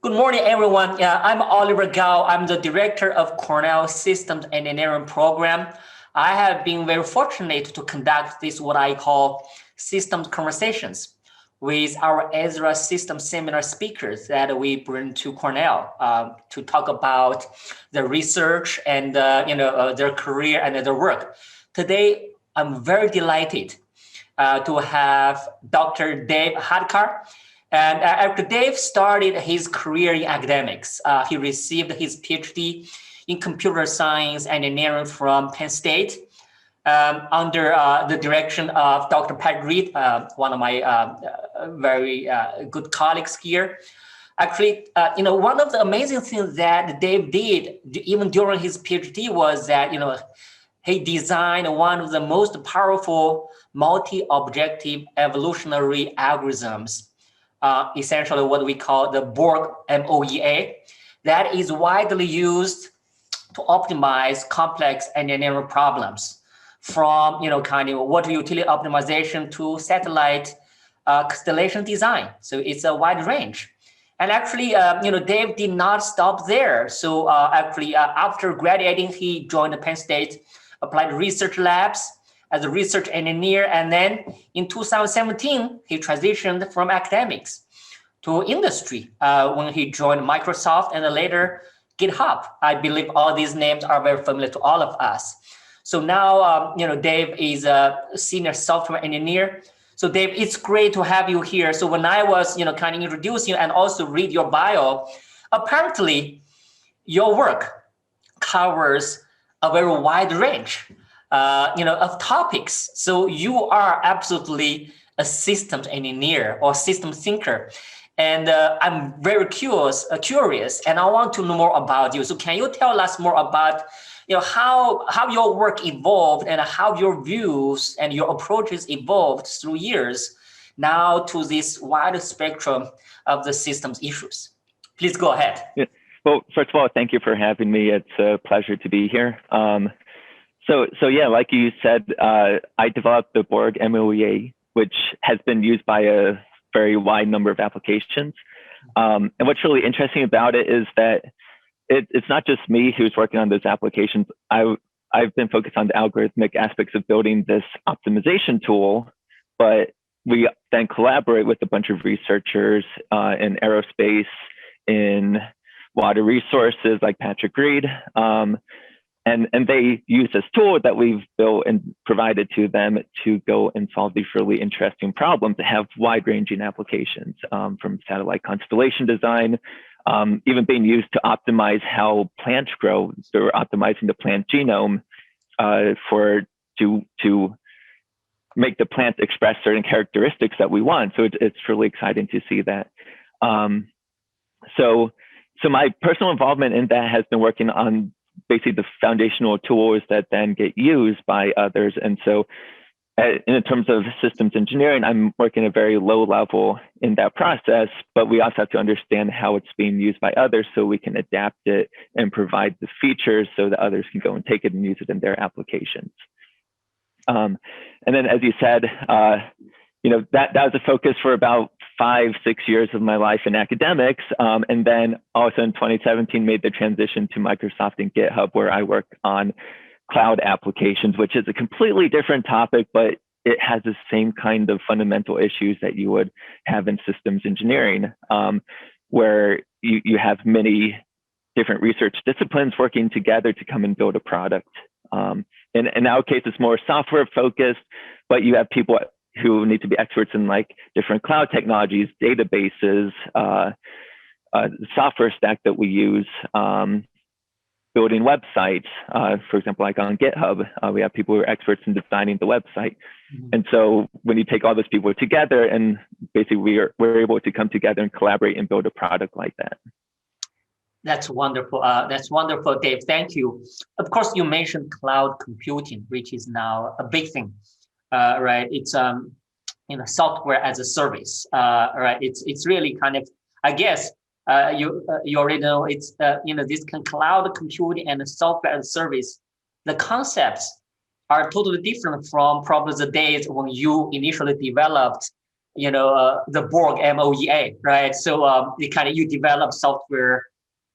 Good morning, everyone. I'm Oliver Gao. I'm the director of Cornell Systems Engineering Program. I have been very fortunate to conduct this, what I call systems conversations with our Ezra system seminar speakers that we bring to Cornell to talk about the research and their career and their work. Today, I'm very delighted to have Dr. Dave Hadkar. And after Dave started his career in academics, he received his PhD in computer science and engineering from Penn State under the direction of Dr. Pat Reed, one of my very good colleagues here. Actually, one of the amazing things that Dave did even during his PhD was that, he designed one of the most powerful multi-objective evolutionary algorithms, essentially what we call the Borg MOEA, that is widely used to optimize complex engineering problems from, water utility optimization to satellite constellation design. So it's a wide range. And actually, Dave did not stop there. So after graduating, he joined the Penn State Applied Research Labs as a research engineer. And then in 2017, he transitioned from academics to industry when he joined Microsoft and later GitHub. I believe all these names are very familiar to all of us. So now, Dave is a senior software engineer. So Dave, it's great to have you here. So when I was, introducing you and also read your bio, apparently your work covers a very wide range, of topics. So you are absolutely a systems engineer or system thinker. And I'm very curious, and I want to know more about you. So can you tell us more about, how your work evolved and how your views and your approaches evolved through years now to this wide spectrum of the systems issues? Please go ahead. Yeah. Well, first of all, thank you for having me. It's a pleasure to be here. So yeah, like you said, I developed the Borg MOEA, which has been used by a very wide number of applications. And what's really interesting about it is that it's not just me who's working on those applications. I've been focused on the algorithmic aspects of building this optimization tool, but we then collaborate with a bunch of researchers in aerospace, in water resources like Patrick Reed. And they use this tool that we've built and provided to them to go and solve these really interesting problems that have wide-ranging applications, from satellite constellation design, even being used to optimize how plants grow. They're optimizing the plant genome to make the plant express certain characteristics that we want. So it's really exciting to see that. So my personal involvement in that has been working on basically the foundational tools that then get used by others. And so in terms of systems engineering, I'm working at a very low level in that process, but we also have to understand how it's being used by others so we can adapt it and provide the features so that others can go and take it and use it in their applications. And then, as you said, that was a focus for about 5-6 years of my life in academics. And then also in 2017, made the transition to Microsoft and GitHub, where I work on cloud applications, which is a completely different topic, but it has the same kind of fundamental issues that you would have in systems engineering, where you have many different research disciplines working together to come and build a product. In our case, it's more software focused, but you have people who need to be experts in like different cloud technologies, databases, software stack that we use, building websites. For example, like on GitHub, we have people who are experts in designing the website. Mm-hmm. And so when you take all those people together, and basically we're able to come together and collaborate and build a product like that. That's wonderful. That's wonderful, Dave. Thank you. Of course, you mentioned cloud computing, which is now a big thing. Right, it's software as a service. Right, it's really kind of, I guess you already know it's this cloud computing and software as a service. The concepts are totally different from probably the days when you initially developed the Borg, MOEA, right? So you develop software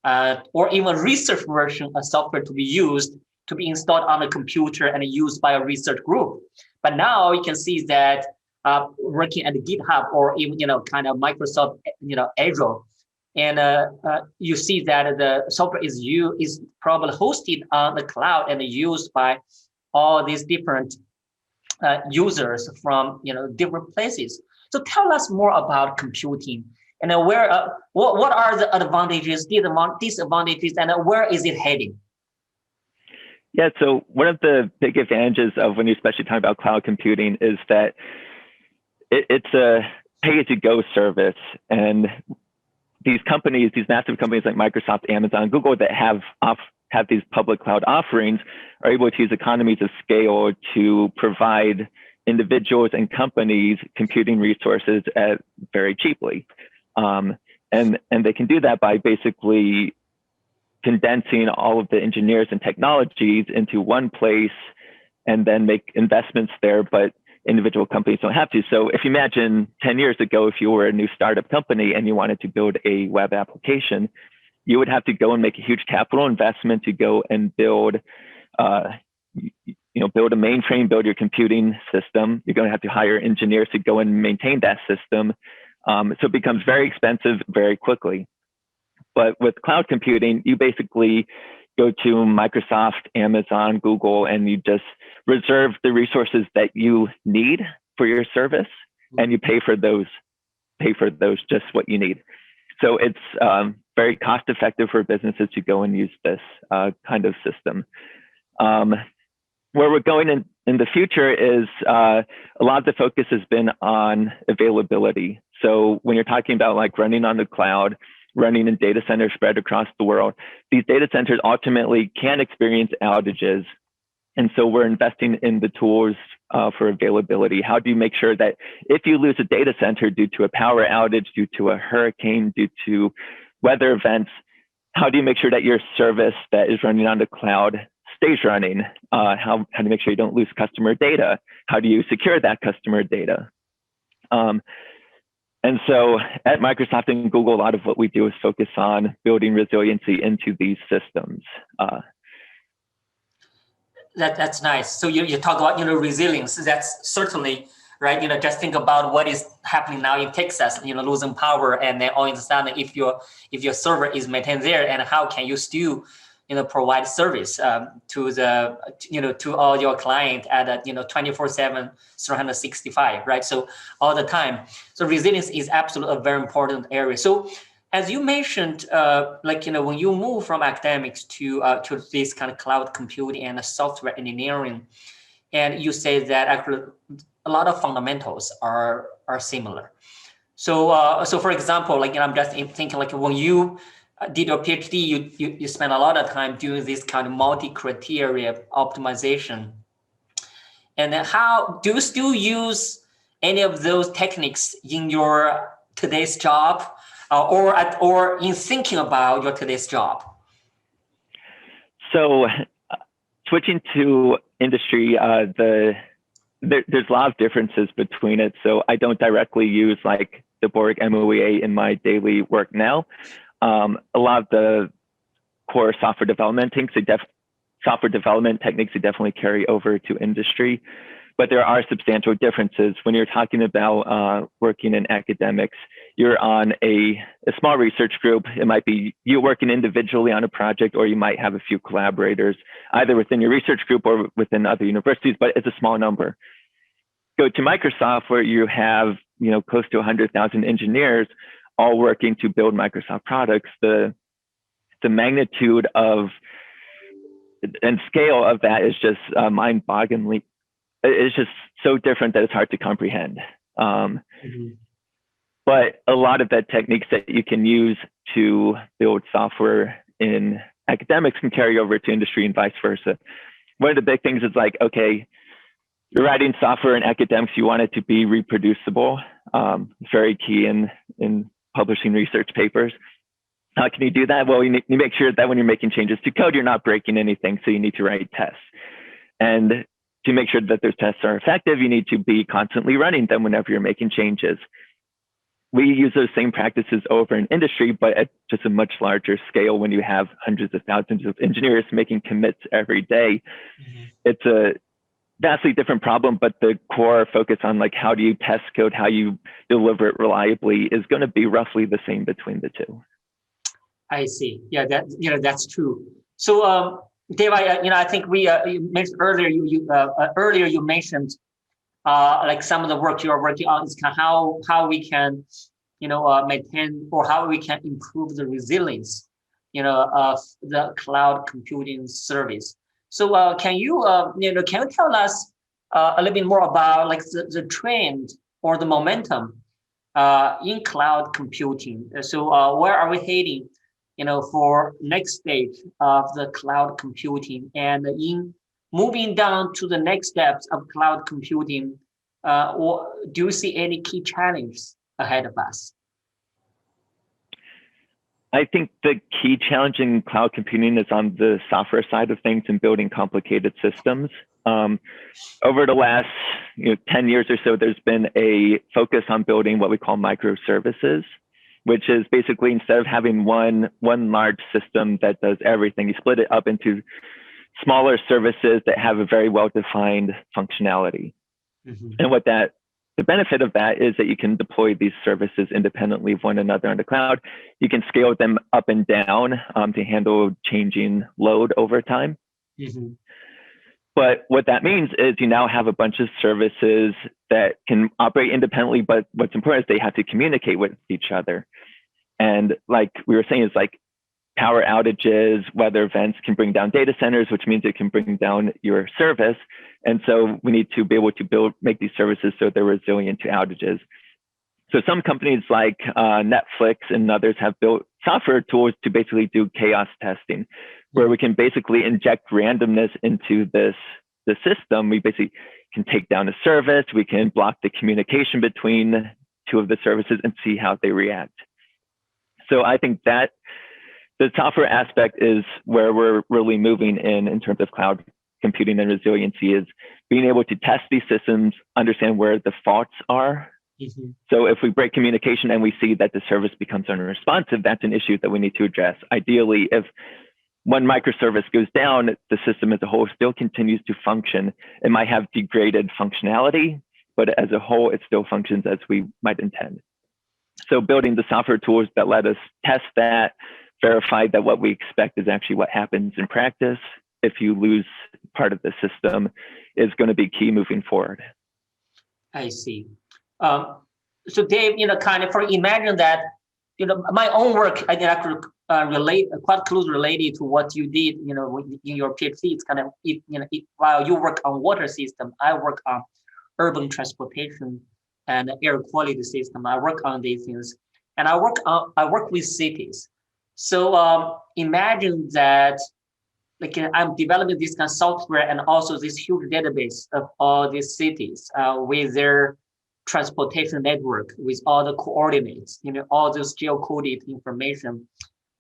or even research version of software to be used, to be installed on a computer and used by a research group. But now you can see that working at GitHub or even, Microsoft, Azure, and you see that the software is probably hosted on the cloud and used by all these different users from different places. So tell us more about computing and what are the advantages, disadvantages, and where is it heading? Yeah, so one of the big advantages of when you especially talk about cloud computing is that it's a pay-as-you-go service, and these companies, these massive companies like Microsoft, Amazon, Google that have these public cloud offerings are able to use economies of scale to provide individuals and companies computing resources very cheaply. And they can do that by basically condensing all of the engineers and technologies into one place and then make investments there, but individual companies don't have to. So if you imagine 10 years ago, if you were a new startup company and you wanted to build a web application, you would have to go and make a huge capital investment to go and build a mainframe, build your computing system. You're going to have to hire engineers to go and maintain that system. So it becomes very expensive very quickly. But with cloud computing, you basically go to Microsoft, Amazon, Google, and you just reserve the resources that you need for your service, and you pay for those just what you need. So it's very cost effective for businesses to go and use this kind of system. Where we're going in the future is a lot of the focus has been on availability. So when you're talking about like running on the cloud, running in data centers spread across the world, these data centers ultimately can experience outages. And so we're investing in the tools for availability. How do you make sure that if you lose a data center due to a power outage, due to a hurricane, due to weather events, how do you make sure that your service that is running on the cloud stays running? How do you make sure you don't lose customer data? How do you secure that customer data? And so at Microsoft and Google, a lot of what we do is focus on building resiliency into these systems. That's nice. So you talk about resilience. That's certainly right. Just think about what is happening now in Texas. Losing power, and then all of a sudden, if your server is maintained there, and how can you still provide service to to all your client at 24/7, 365, right? So all the time. So resilience is absolutely a very important area. So as you mentioned, when you move from academics to this kind of cloud computing and software engineering, and you say that actually a lot of fundamentals are similar. So for example, I'm just thinking when you did your PhD, you spent a lot of time doing this kind of multi-criteria optimization. And then how do you still use any of those techniques in your today's job, or in thinking about your today's job? So switching to industry, there's a lot of differences between it. So I don't directly use like the Borg MOEA in my daily work now. A lot of the core software development techniques, they definitely carry over to industry, but there are substantial differences. When you're talking about working in academics, you're on a small research group. It might be you working individually on a project, or you might have a few collaborators, either within your research group or within other universities, but it's a small number. Go to Microsoft, where you have close to 100,000 engineers all working to build Microsoft products. The magnitude of and scale of that is just mind-bogglingly. It's just so different that it's hard to comprehend. But a lot of the techniques that you can use to build software in academics can carry over to industry and vice versa. One of the big things is like, okay, you're writing software in academics, you want it to be reproducible. It's very key in publishing research papers. How can you do that? Well, you need to make sure that when you're making changes to code, you're not breaking anything. So you need to write tests. And to make sure that those tests are effective, you need to be constantly running them whenever you're making changes. We use those same practices over in industry, but at just a much larger scale when you have hundreds of thousands of engineers making commits every day. Mm-hmm. It's a vastly different problem, but the core focus on like how do you test code, how you deliver it reliably is going to be roughly the same between the two. I see. Yeah, that's true. So, Dave, I think you mentioned earlier. Earlier you mentioned like some of the work you are working on is how we can, maintain or how we can improve the resilience, of the cloud computing service. So, can you tell us a little bit more about like the trend or the momentum in cloud computing? So, where are we heading? For next stage of the cloud computing, and in moving down to the next steps of cloud computing, or do you see any key challenges ahead of us? I think the key challenge in cloud computing is on the software side of things and building complicated systems. Over the last 10 years or so, there's been a focus on building what we call microservices, which is basically instead of having one large system that does everything, you split it up into smaller services that have a very well-defined functionality. Mm-hmm. And the benefit of that is that you can deploy these services independently of one another on the cloud. You can scale them up and down to handle changing load over time. Mm-hmm. But what that means is you now have a bunch of services that can operate independently, but what's important is they have to communicate with each other. And like we were saying, is like power outages, weather events can bring down data centers, which means it can bring down your service. And so we need to be able to make these services so they're resilient to outages. So some companies like Netflix and others have built software tools to basically do chaos testing, where we can basically inject randomness into the system. We basically can take down a service, we can block the communication between two of the services and see how they react. So I think that the software aspect is where we're really moving in terms of cloud computing and resiliency, is being able to test these systems, understand where the faults are. Mm-hmm. So if we break communication and we see that the service becomes unresponsive, that's an issue that we need to address. Ideally, if one microservice goes down, the system as a whole still continues to function. It might have degraded functionality, but as a whole, it still functions as we might intend. So building the software tools that let us test that, verify that what we expect is actually what happens in practice if you lose part of the system is going to be key moving forward. I see. So Dave, kind of imagine that, my own work, I could relate quite closely related to what you did, in your PhD. It's kind of, while you work on water system, I work on urban transportation and air quality system. I work on these things, and I work with cities. So imagine that, like, I'm developing this kind of software and also this huge database of all these cities with their transportation network, with all the coordinates, all this geocoded information.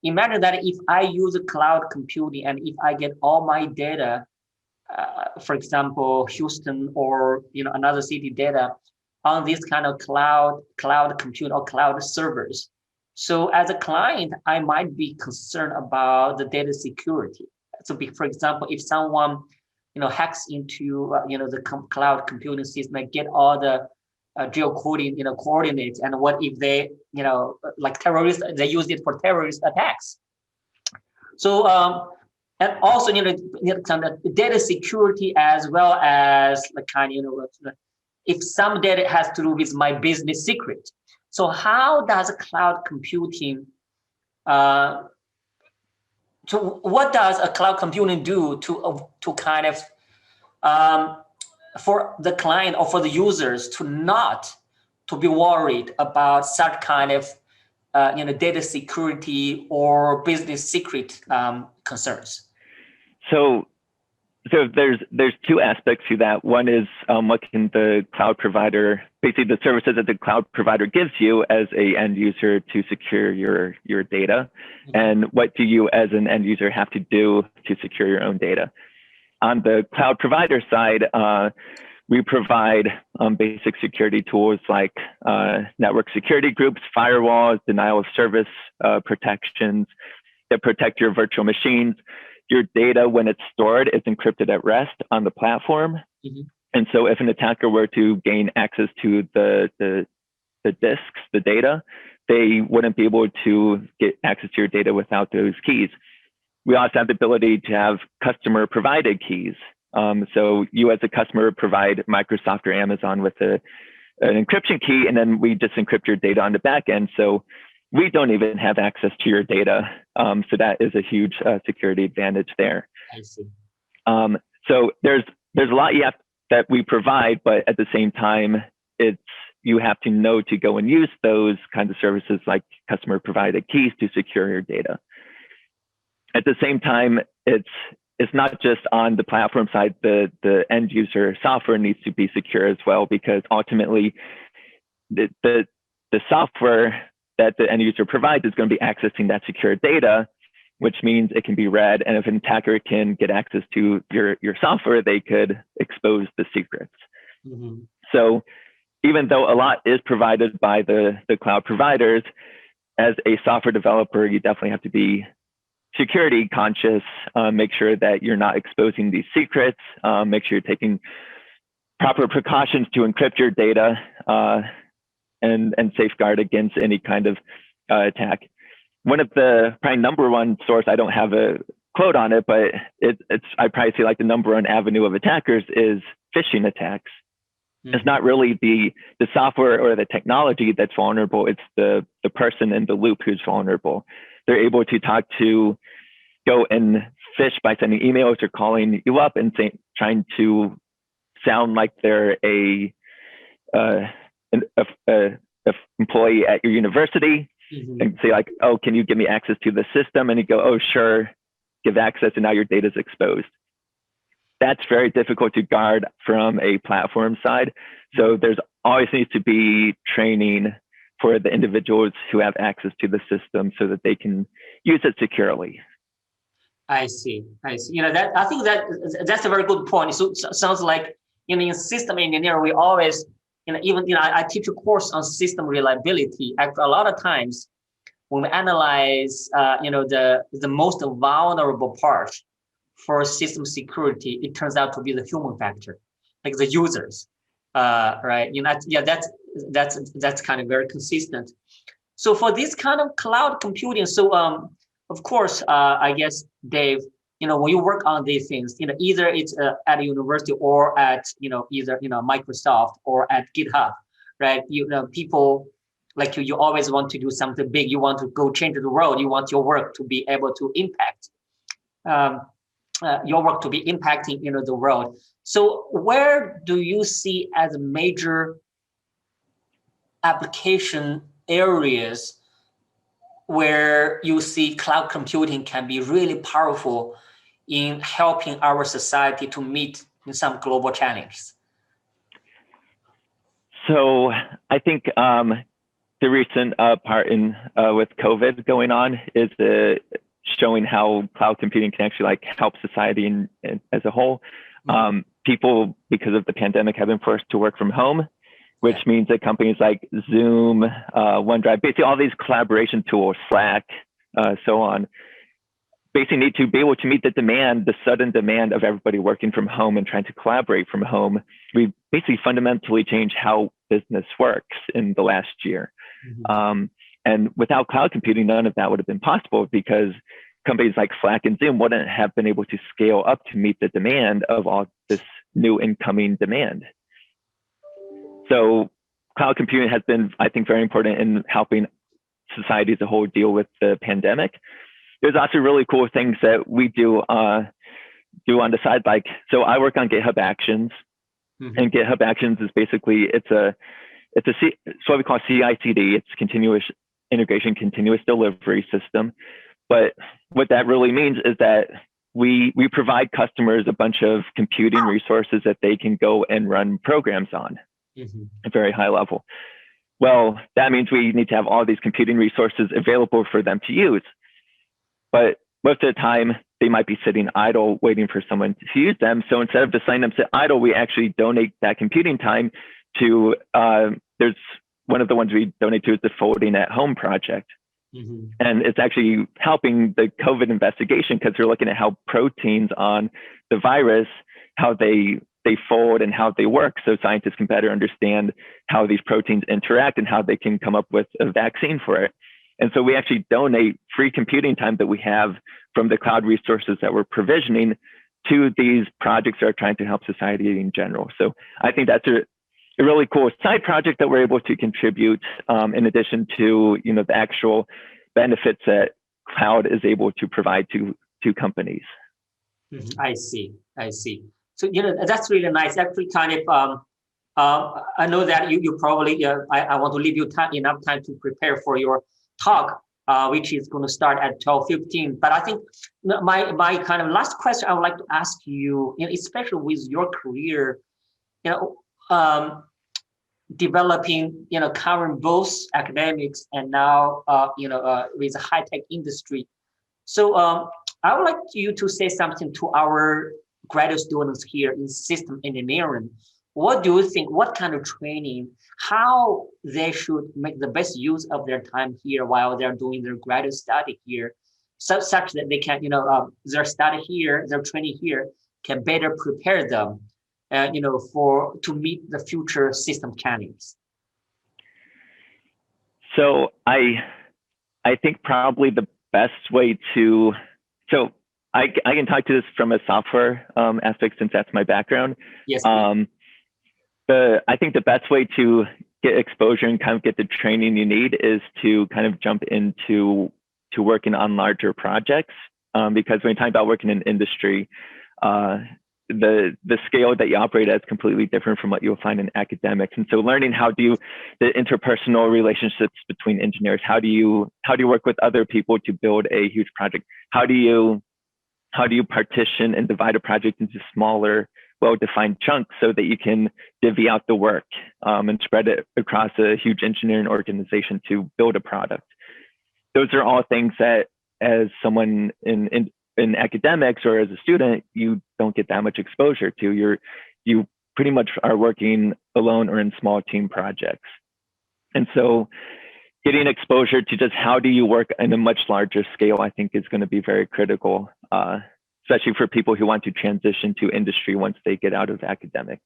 Imagine that if I use cloud computing and if I get all my data, for example, Houston or another city data on this kind of cloud compute or cloud servers. So as a client, I might be concerned about the data security. So, for example, if someone hacks into the cloud computing system and get all the geocoding coordinates, and what if they like terrorists, they use it for terrorist attacks. So and also kind of data security, as well as the kind if some data has to do with my business secret. So how does cloud computing so what does a cloud computing do to kind of for the client or for the users to be worried about such kind of data security or business secret concerns? So there's two aspects to that. One is what can the cloud provider, basically the services that the cloud provider gives you as a end user to secure your data, mm-hmm. and what do you as an end user have to do to secure your own data? On the cloud provider side, we provide basic security tools like network security groups, firewalls, denial of service protections that protect your virtual machines. Your data, when it's stored, is encrypted at rest on the platform. Mm-hmm. And so if an attacker were to gain access to the disks, the data, they wouldn't be able to get access to your data without those keys. We also have the ability to have customer provided keys. So you as a customer provide Microsoft or Amazon with an encryption key, and then we just encrypt your data on the back end. So we don't even have access to your data. So that is a huge security advantage there. I see. So there's a lot that we provide, but at the same time, you have to know to go and use those kinds of services like customer provided keys to secure your data. At the same time, it's not just on the platform side, the end user software needs to be secure as well, because ultimately the software that the end user provides is going to be accessing that secure data, which means it can be read. And if an attacker can get access to your software, they could expose the secrets. Mm-hmm. So even though a lot is provided by the cloud providers, as a software developer, you definitely have to be security conscious, make sure that you're not exposing these secrets, make sure you're taking proper precautions to encrypt your data and safeguard against any kind of attack. One of the probably number one source, I don't have a quote on it, but I probably see like the number one avenue of attackers is phishing attacks. Mm-hmm. It's not really the software or the technology that's vulnerable, it's the person in the loop who's vulnerable. They're able to go and phish by sending emails or calling you up and trying to sound like they're an employee at your university. Mm-hmm. And say like, oh, can you give me access to the system? And you go, oh, sure, give access, and now your data is exposed. That's very difficult to guard from a platform side. So there's always needs to be training for the individuals who have access to the system so that they can use it securely. I see. I think that's a very good point. So it sounds like in system engineering, we always, I teach a course on system reliability. Actually, a lot of times when we analyze, the most vulnerable part for system security, it turns out to be the human factor, like the users, right? That's kind of very consistent. So for this kind of cloud computing, of course, I guess, Dave, when you work on these things, either it's at a university or at, either, Microsoft or at GitHub, right? People like you always want to do something big. You want to go change the world. You want your work to be able to impact, your work to be impacting, the world. So where do you see as major application areas where you see cloud computing can be really powerful in helping our society to meet some global challenges? So I think the recent part with COVID going on is showing how cloud computing can actually help society as a whole. Mm-hmm. People, because of the pandemic, have been forced to work from home, which means that companies like Zoom, OneDrive, basically all these collaboration tools, Slack, so on, basically need to be able to meet the sudden demand of everybody working from home and trying to collaborate from home. We basically fundamentally changed how business works in the last year. Mm-hmm. And without cloud computing, none of that would have been possible, because companies like Slack and Zoom wouldn't have been able to scale up to meet the demand of all this new incoming demand. So cloud computing has been, I think, very important in helping society as a whole deal with the pandemic. There's also really cool things that we do on the side. So I work on Github Actions, mm-hmm. and Github Actions is basically, it's what we call CI/CD. It's continuous integration, continuous delivery system. But what that really means is that we provide customers a bunch of computing resources that they can go and run programs on. Mm-hmm. At a very high level. Well, that means we need to have all these computing resources available for them to use. But most of the time, they might be sitting idle waiting for someone to use them. So instead of just letting them sit idle, we actually donate that computing time to, there's one of the ones we donate to is the Folding at Home project. Mm-hmm. And it's actually helping the COVID investigation because they're looking at how proteins on the virus, how they fold and how they work, so scientists can better understand how these proteins interact and how they can come up with a vaccine for it. And so we actually donate free computing time that we have from the cloud resources that we're provisioning to these projects that are trying to help society in general. So I think that's a really cool side project that we're able to contribute in addition to, you know, the actual benefits that cloud is able to provide to companies. Mm-hmm. I see. So, you know, that's really nice. Actually, kind of, I know that you probably, I want to leave you enough time to prepare for your talk, which is going to start at 12:15. But I think my kind of last question I would like to ask you, especially with your career, you know, developing, you know, covering both academics and now, with the high-tech industry. So I would like you to say something to our graduate students here in system engineering. What do you think, what kind of training, how they should make the best use of their time here while they're doing their graduate study here, such that they can, their study here, their training here can better prepare them, to meet the future system challenges? So I think probably the best way to, so I can talk to this from a software aspect since that's my background. Yes. I think the best way to get exposure and kind of get the training you need is to kind of jump into working on larger projects. Because when you talk about working in industry, the scale that you operate at is completely different from what you'll find in academics. And so learning how do the interpersonal relationships between engineers, how do you work with other people to build a huge project? How do you partition and divide a project into smaller, well-defined chunks so that you can divvy out the work and spread it across a huge engineering organization to build a product? Those are all things that as someone in academics or as a student, you don't get that much exposure to. You pretty much are working alone or in small team projects. And so getting exposure to just how do you work in a much larger scale, I think is going to be very critical, especially for people who want to transition to industry once they get out of academics.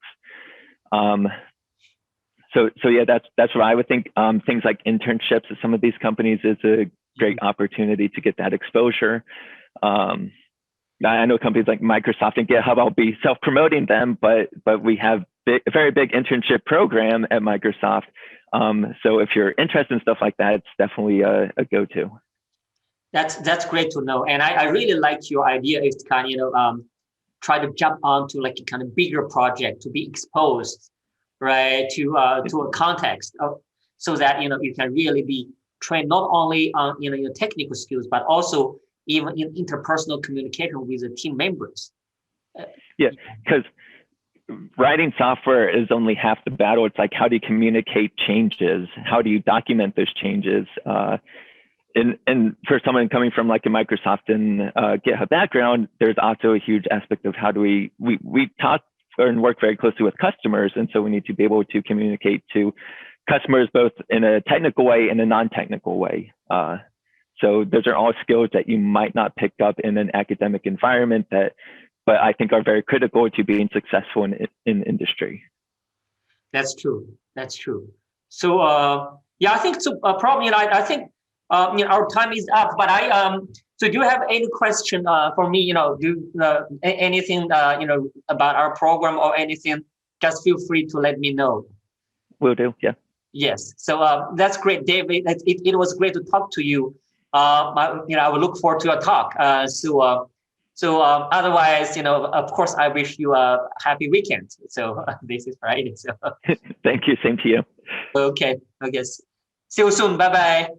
So yeah, that's what I would think. Things like internships at some of these companies is a great opportunity to get that exposure. I know companies like Microsoft and GitHub, I'll be self-promoting them, but we have a very big internship program at Microsoft. So if you're interested in stuff like that, it's definitely a go-to. That's great to know. And I really like your idea is kind of, try to jump onto like a kind of bigger project to be exposed, right, to a context so that, you can really be trained not only on, your technical skills, but also even in interpersonal communication with the team members. Yeah, because writing software is only half the battle. It's like, how do you communicate changes? How do you document those changes? And for someone coming from like a Microsoft and GitHub background, there's also a huge aspect of how do we talk and work very closely with customers. And so we need to be able to communicate to customers both in a technical way and a non-technical way. So those are all skills that you might not pick up in an academic environment but I think are very critical to being successful in industry. That's true. So I think so. Probably, I think our time is up. But so do you have any question for me? Anything about our program or anything? Just feel free to let me know. Will do. Yeah. Yes. So that's great, David. It was great to talk to you. I will look forward to your talk. So otherwise, of course, I wish you a happy weekend. So this is Friday. So thank you. Same to you. Okay. See you soon. Bye-bye.